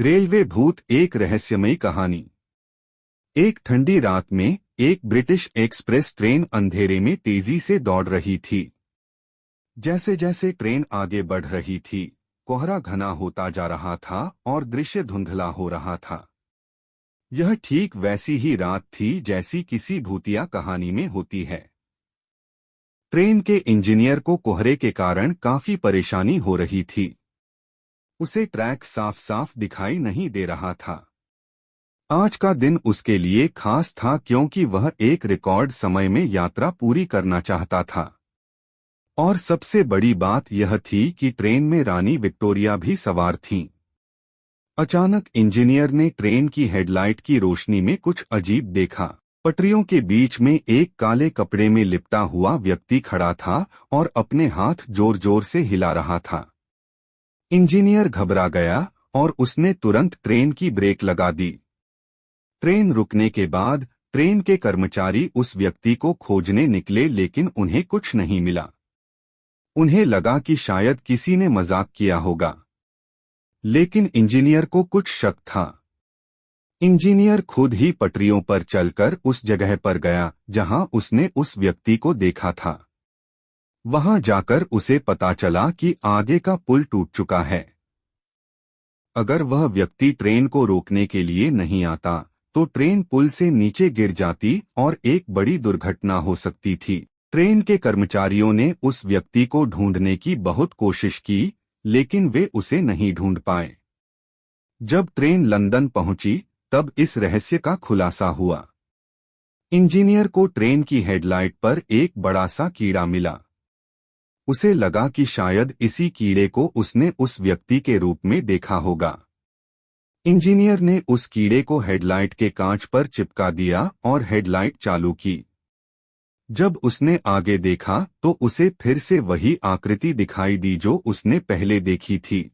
Railway भूत एक रहस्यमयी कहानी। एक ठंडी रात में एक ब्रिटिश एक्सप्रेस ट्रेन अंधेरे में तेजी से दौड़ रही थी। जैसे जैसे ट्रेन आगे बढ़ रही थी, कोहरा घना होता जा रहा था और दृश्य धुंधला हो रहा था। यह ठीक वैसी ही रात थी जैसी किसी भूतिया कहानी में होती है। ट्रेन के इंजीनियर को कोहरे के कारण काफी परेशानी हो रही थी। उसे ट्रैक साफ साफ दिखाई नहीं दे रहा था। आज का दिन उसके लिए खास था क्योंकि वह एक रिकॉर्ड समय में यात्रा पूरी करना चाहता था। और सबसे बड़ी बात यह थी कि ट्रेन में रानी विक्टोरिया भी सवार थीं। अचानक इंजीनियर ने ट्रेन की हेडलाइट की रोशनी में कुछ अजीब देखा। पटरियों के बीच में एक काले कपड़े में लिपटा हुआ व्यक्ति खड़ा था और अपने हाथ जोर जोर से हिला रहा था। इंजीनियर घबरा गया और उसने तुरंत ट्रेन की ब्रेक लगा दी। ट्रेन रुकने के बाद ट्रेन के कर्मचारी उस व्यक्ति को खोजने निकले, लेकिन उन्हें कुछ नहीं मिला। उन्हें लगा कि शायद किसी ने मजाक किया होगा, लेकिन इंजीनियर को कुछ शक था। इंजीनियर खुद ही पटरियों पर चलकर उस जगह पर गया जहां उसने उस व्यक्ति को देखा था। वहां जाकर उसे पता चला कि आगे का पुल टूट चुका है। अगर वह व्यक्ति ट्रेन को रोकने के लिए नहीं आता तो ट्रेन पुल से नीचे गिर जाती और एक बड़ी दुर्घटना हो सकती थी। ट्रेन के कर्मचारियों ने उस व्यक्ति को ढूंढने की बहुत कोशिश की, लेकिन वे उसे नहीं ढूंढ पाए। जब ट्रेन लंदन पहुंची तब इस रहस्य का खुलासा हुआ। इंजीनियर को ट्रेन की हेडलाइट पर एक बड़ा सा कीड़ा मिला। उसे लगा कि शायद इसी कीड़े को उसने उस व्यक्ति के रूप में देखा होगा। इंजीनियर ने उस कीड़े को हेडलाइट के कांच पर चिपका दिया और हेडलाइट चालू की। जब उसने आगे देखा तो उसे फिर से वही आकृति दिखाई दी जो उसने पहले देखी थी।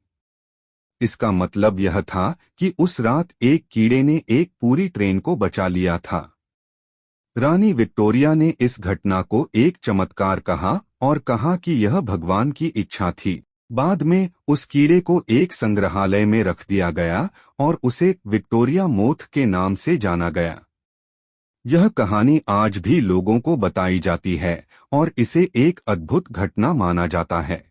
इसका मतलब यह था कि उस रात एक कीड़े ने एक पूरी ट्रेन को बचा लिया था। रानी विक्टोरिया ने इस घटना को एक चमत्कार कहा और कहा कि यह भगवान की इच्छा थी। बाद में उस कीड़े को एक संग्रहालय में रख दिया गया और उसे विक्टोरिया मोथ के नाम से जाना गया। यह कहानी आज भी लोगों को बताई जाती है और इसे एक अद्भुत घटना माना जाता है।